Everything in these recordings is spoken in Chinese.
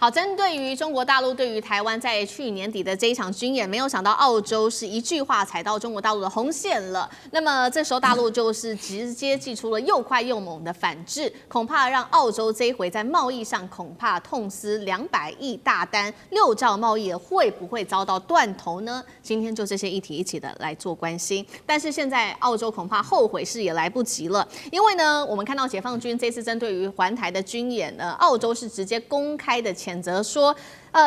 好，针对于中国大陆对于台湾在去年底的这一场军演，没有想到澳洲是一句话踩到中国大陆的红线了。那么这时候大陆就是直接祭出了又快又猛的反制，恐怕让澳洲这一回在贸易上恐怕痛失200亿大单，6兆贸易额会不会遭到断头呢？今天就这些议题一起的来做关心。但是现在澳洲恐怕后悔是也来不及了，因为呢，我们看到解放军这次针对于环台的军演呢，澳洲是直接公开的谴责说，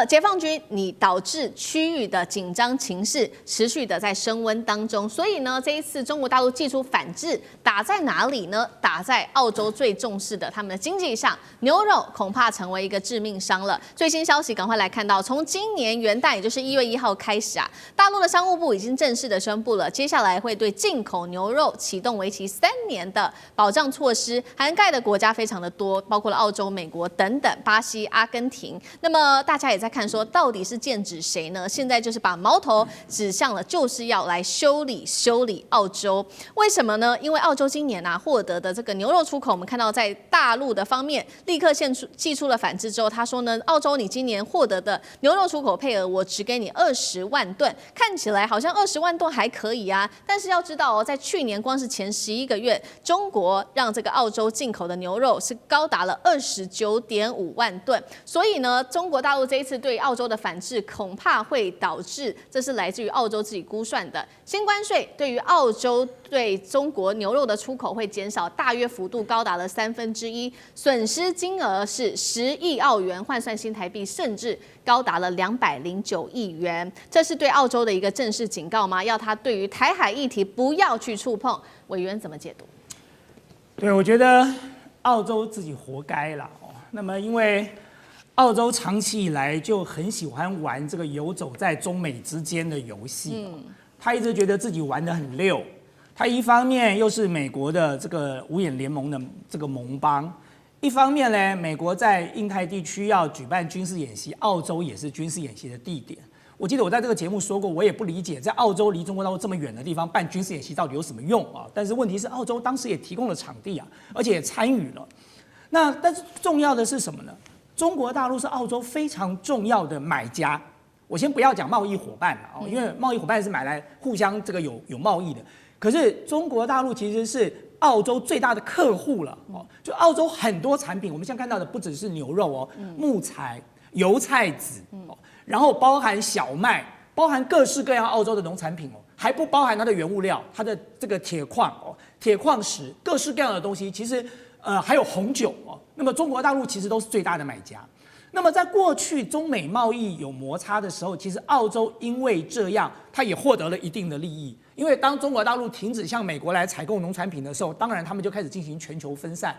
解放军你导致区域的紧张情势持续的在升温当中，所以呢，这一次中国大陆祭出反制，打在哪里呢？打在澳洲最重视的他们的经济上，牛肉恐怕成为一个致命伤了。最新消息，赶快来看到，从今年元旦，也就是1月1号开始啊，大陆的商务部已经正式的宣布了，接下来会对进口牛肉启动为期3年的保障措施，涵盖的国家非常的多，包括了澳洲、美国等等，巴西、阿根廷。那么大家也在看说，到底是剑指谁呢？现在就是把矛头指向了，就是要来修理澳洲。为什么呢？因为澳洲今年获得的这个牛肉出口，我们看到在大陆的方面立刻祭出了反制之后，他说呢，澳洲你今年获得的牛肉出口配额，我只给你20万吨，看起来好像20万吨还可以啊，但是要知道哦，在去年光是前11个月，中国让这个澳洲进口的牛肉是高达了29.5万吨，所以呢，中国大陆这一次对澳洲的反制，恐怕会导致，这是来自于澳洲自己估算的，新关税对于澳洲对中国牛肉的出口会减少大约幅度高达了1/3，损失金额是10亿澳元，换算新台币甚至高达了209亿元。这是对澳洲的一个正式警告吗？要他对于台海议题不要去触碰，委员怎么解读？对，我觉得澳洲自己活该啦。那么因为澳洲长期以来就很喜欢玩这个游走在中美之间的游戏，他一直觉得自己玩得很溜。他一方面又是美国的这个五眼联盟的这个盟邦，一方面呢，美国在印太地区要举办军事演习，澳洲也是军事演习的地点。我记得我在这个节目说过，我也不理解在澳洲离中国大陆这么远的地方办军事演习到底有什么用啊？但是问题是，澳洲当时也提供了场地啊，而且也参与了。但是重要的是什么呢？中国大陆是澳洲非常重要的买家。我先不要讲贸易伙伴了，因为贸易伙伴是买来互相这个有贸易的。可是中国大陆其实是澳洲最大的客户了哦，就澳洲很多产品，我们现在看到的不只是牛肉哦，木材、油菜籽哦，然后包含小麦，包含各式各样澳洲的农产品哦，还不包含它的原物料，它的这个铁矿哦、铁矿石，各式各样的东西，其实还有红酒哦。那么中国大陆其实都是最大的买家。那么在过去中美贸易有摩擦的时候，其实澳洲因为这样，它也获得了一定的利益。因为当中国大陆停止向美国来采购农产品的时候，当然他们就开始进行全球分散，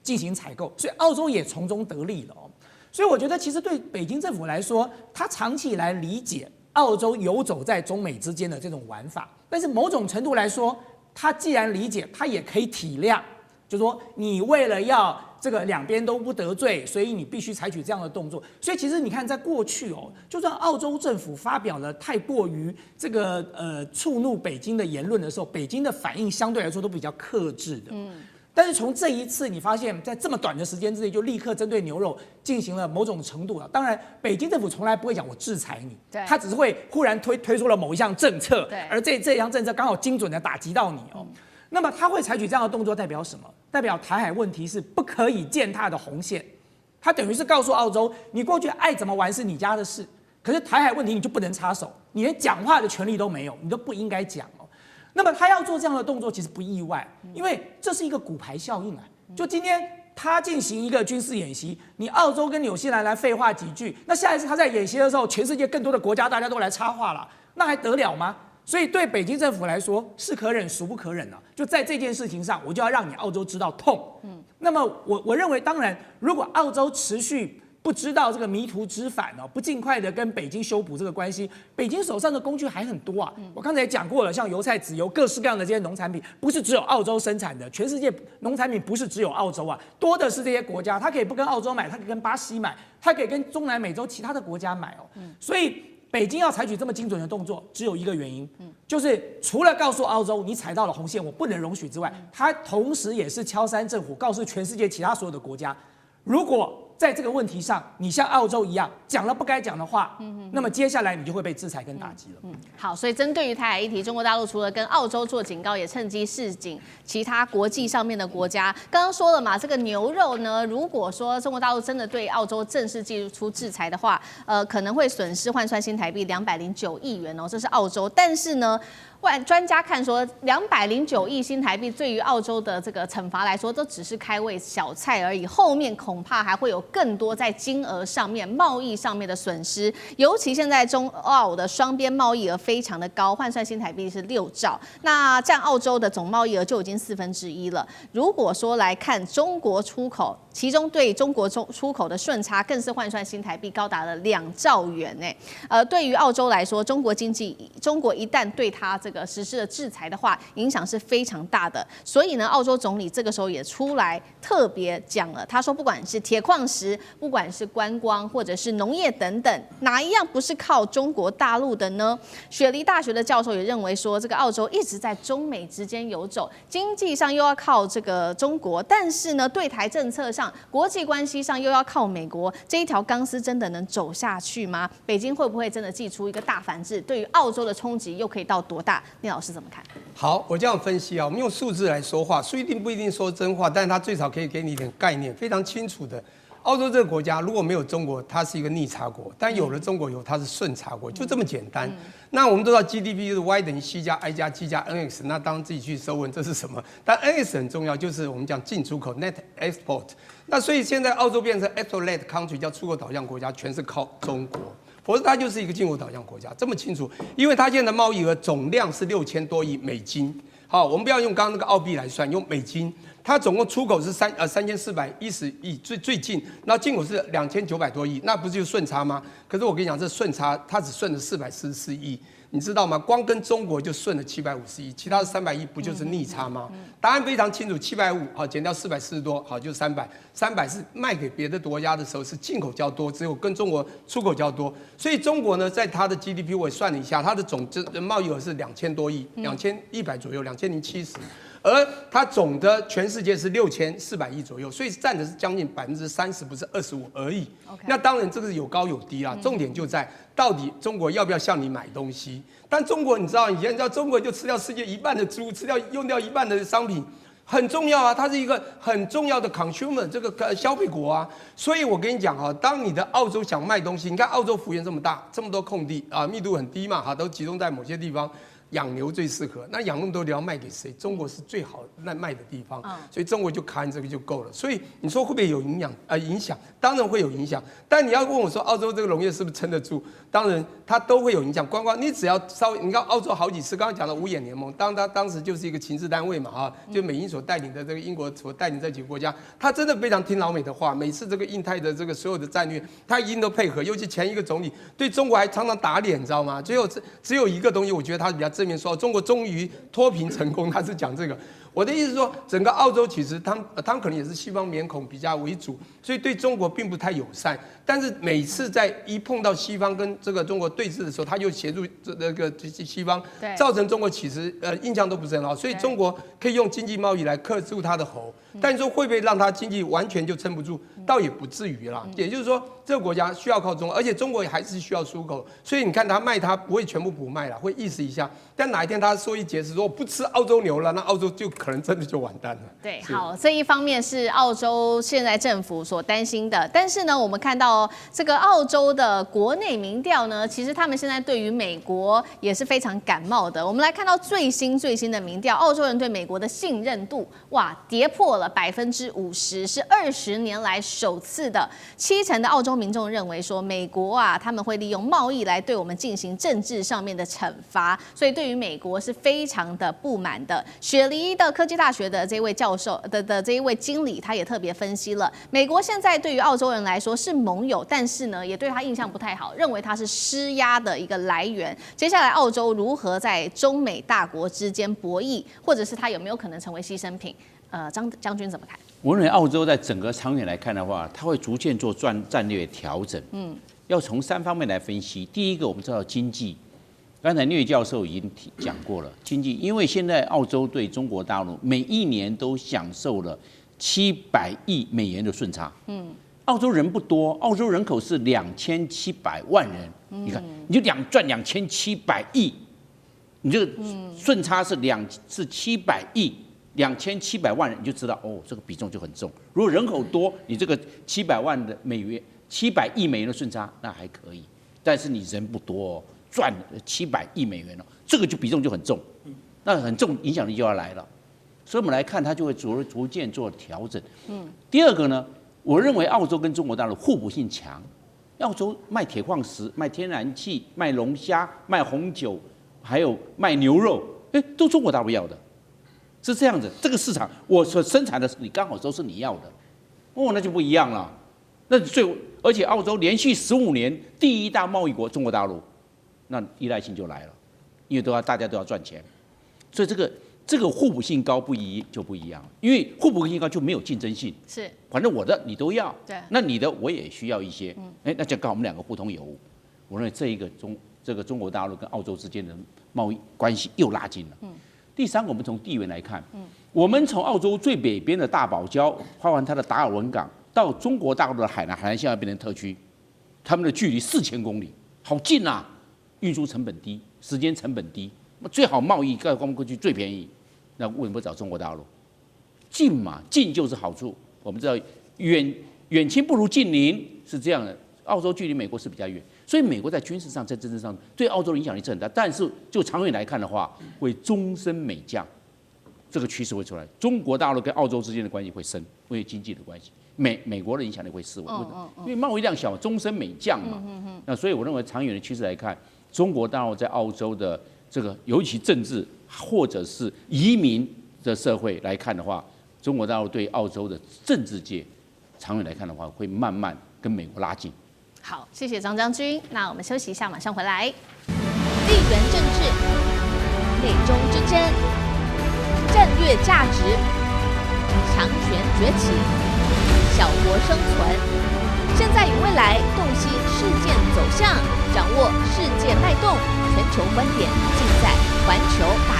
进行采购，所以澳洲也从中得利了哦。所以我觉得，其实对北京政府来说，他长期以来理解澳洲游走在中美之间的这种玩法，但是某种程度来说，他既然理解，他也可以体谅，就是说你为了要这个两边都不得罪，所以你必须采取这样的动作。所以其实你看，在过去哦，就算澳洲政府发表了太过于这个触怒北京的言论的时候，北京的反应相对来说都比较克制的。但是从这一次，你发现，在这么短的时间之内，就立刻针对牛肉进行了某种程度了。当然，北京政府从来不会讲我制裁你，他只是会忽然推出了某一项政策，而这项政策刚好精准的打击到你哦。那么他会采取这样的动作，代表什么？代表台海问题是不可以践踏的红线。他等于是告诉澳洲，你过去爱怎么玩是你家的事，可是台海问题你就不能插手，你连讲话的权利都没有，你都不应该讲哦。那么他要做这样的动作，其实不意外，因为这是一个骨牌效应啊。就今天他进行一个军事演习，你澳洲跟纽西兰来废话几句，那下一次他在演习的时候，全世界更多的国家大家都来插话了，那还得了吗？所以对北京政府来说，是可忍孰不可忍啊！就在这件事情上，我就要让你澳洲知道痛。那么我认为，当然，如果澳洲持续不知道这个迷途知返哦，不尽快的跟北京修补这个关系，北京手上的工具还很多啊。我刚才也讲过了，像油菜籽油各式各样的这些农产品，不是只有澳洲生产的，全世界农产品不是只有澳洲啊，多的是这些国家，它可以不跟澳洲买，它可以跟巴西买，它可以跟中南美洲其他的国家买哦。所以北京要采取这么精准的动作，只有一个原因，就是除了告诉澳洲你踩到了红线，我不能容许之外，它同时也是敲山震虎，告诉全世界其他所有的国家，如果在这个问题上，你像澳洲一样讲了不该讲的话，那么接下来你就会被制裁跟打击了。好，所以针对于台海议题，中国大陆除了跟澳洲做警告，也趁机示警其他国际上面的国家。刚刚说了嘛，这个牛肉呢，如果说中国大陆真的对澳洲正式祭出制裁的话，可能会损失换算新台币209亿元哦，这是澳洲。但是呢，专家看说，209亿新台币对于澳洲的这个惩罚来说，都只是开胃小菜而已，后面恐怕还会有更多在金额上面、贸易上面的损失。尤其现在中澳的双边贸易额非常的高，换算新台币是6兆，那占澳洲的总贸易额就已经1/4了。如果说来看中国出口，其中对中国出口的顺差更是换算新台币高达了2兆元对于澳洲来说，中国一旦对它这个实施了制裁的话，影响是非常大的。所以呢，澳洲总理这个时候也出来特别讲了，他说不管是铁矿石，不管是观光或者是农业等等，哪一样不是靠中国大陆的呢？雪梨大学的教授也认为说，这个澳洲一直在中美之间游走，经济上又要靠这个中国，但是呢，对台政策上、国际关系上又要靠美国，这一条钢丝真的能走下去吗？北京会不会真的祭出一个大反制？对于澳洲的冲击又可以到多大？聂老师怎么看？好，我这样分析啊，我们用数字来说话，不一定说真话，但是它最少可以给你一点概念，非常清楚的。澳洲这个国家如果没有中国，它是一个逆差国；但有了中国以后，它是顺差国，就这么简单。那我们都知道 GDP 就是 Y 等于 C 加 I 加 G 加 NX， 那当然自己去搜问这是什么。但 NX 很重要，就是我们讲进出口 Net Export。那所以现在澳洲变成 Export-led country， 叫出口导向国家，全是靠中国。否则它就是一个进口导向国家，这么清楚。因为它现在的贸易额总量是6000多亿美金。好，我们不要用刚刚那个澳币来算，用美金。它总共出口是3410亿，最近，然后进口是2900多亿，那不是就顺差吗？可是我跟你讲，这顺差它只顺了444亿，你知道吗？光跟中国就顺了750亿，其他的300亿不就是逆差吗？答案非常清楚，750好减掉440多，好就300是卖给别的国家的时候是进口较多，只有跟中国出口较多，所以中国呢，在它的 GDP 我也算了一下，它的总贸易额是2000多亿，2100左右，2070。而它总的全世界是6400亿左右，所以占的是将近30%，不是25%而已。那当然这个是有高有低啦，重点就在到底中国要不要向你买东西？但中国你知道，以前你知道中国就吃掉世界1半的猪，用掉1半的商品。很重要啊，它是一个很重要的 consumer 这个消费国啊，所以我跟你讲哈，当你的澳洲想卖东西，你看澳洲幅员这么大，这么多空地啊，密度很低嘛，哈，都集中在某些地方。养牛最适合，那养那么多牛要卖给谁？中国是最好卖的地方，所以中国就看这个就够了。所以你说会不会有影响？当然会有影响。但你要问我说，澳洲这个农业是不是撑得住？当然它都会有影响。观光你只要稍微，你看澳洲好几次，刚刚讲的五眼联盟，当时就是一个情治单位嘛，哈，就美英所带领的这个英国所带领这几个国家，他真的非常听老美的话。每次这个印太的这个所有的战略，他一定都配合。尤其前一个总理对中国还常常打脸，你知道吗？只有一个东西，我觉得他比较正面说，中国终于脱贫成功，他是讲这个。我的意思是说，整个澳洲其实他们可能也是西方面孔比较为主，所以对中国并不太友善。但是每次在一碰到西方跟这个中国对峙的时候，他就协助那个西方，造成中国其实印象都不是很好。所以中国可以用经济贸易来克住他的喉，但是说会不会让他经济完全就撑不住，倒也不至于啦。也就是说，这个国家需要靠中国，而且中国还是需要出口，所以你看他卖它不会全部补卖了，会意思一下。但哪一天他说一节食，说不吃澳洲牛了，那澳洲就可能真的就完蛋了。对，好，这一方面是澳洲现在政府所担心的，但是呢，我们看到这个澳洲的国内民调呢，其实他们现在对于美国也是非常感冒的。我们来看到最新的民调，澳洲人对美国的信任度哇跌破了50%，是20年来首次的。70%的澳洲民众认为说，美国啊他们会利用贸易来对我们进行政治上面的惩罚，所以对于美国是非常的不满的。雪梨的科技大学的这位教授的这一位经理，他也特别分析了，美国现在对于澳洲人来说是盟友，但是呢也对他印象不太好，认为他是施压的一个来源。接下来澳洲如何在中美大国之间博弈，或者是他有没有可能成为牺牲品？张将军怎么看？我认为澳洲在整个长远来看的话，它会逐渐做战略调整。要从3方面来分析。第一个，我们知道经济，刚才聂教授已经讲过了，经济，因为现在澳洲对中国大陆每一年都享受了700亿美元的顺差。澳洲人不多，澳洲人口是2700万人，你看，你就赚2700亿，你这个顺差是700亿，2700万人，你就知道哦，这个比重就很重。如果人口多，你这个700万的美元，700亿美元的顺差那还可以，但是你人不多哦，赚700亿美元哦，这个就比重就很重，那很重，影响力就要来了。所以我们来看，它就会逐渐做调整。第二个呢，我认为澳洲跟中国大陆互补性强。澳洲卖铁矿石、卖天然气、卖龙虾、卖红酒，还有卖牛肉，都中国大陆要的，是这样子。这个市场我所生产的，你刚好都是你要的，那就不一样了。那而且澳洲连续15年第一大贸易国中国大陆，那依赖性就来了，因为大家都要赚钱，所以这个互补性高不一样，因为互补性高就没有竞争性，是，反正我的你都要，对，那你的我也需要一些，那就刚好我们两个互通有无。我认为这个中国大陆跟澳洲之间的贸易关系又拉近了。第三个，我们从地缘来看，我们从澳洲最北边的大堡礁，包含它的达尔文港，到中国大陆的海南现在变成特区，他们的距离4000公里，好近啊！运输成本低，时间成本低。最好贸易过去最便宜，那为什么不找中国大陆？近嘛，近就是好处。我们知道远亲不如近邻是这样的。澳洲距离美国是比较远，所以美国在军事上、在政治上对澳洲的影响力是很大。但是就长远来看的话，会终身美将，这个趋势会出来。中国大陆跟澳洲之间的关系会深，因为经济的关系。美国的影响力会失为，因为贸易量小，终身美将嘛。那所以我认为长远的趋势来看，中国大陆在澳洲的这个尤其政治或者是移民的社会来看的话，中国大陆对澳洲的政治界长远来看的话，会慢慢跟美国拉近。好，谢谢张将军。那我们休息一下，马上回来。地缘政治、美中之争、战略价值、强权崛起、小国生存，现在与未来洞悉事件走向，掌握世界脉动，全球观点尽在环球大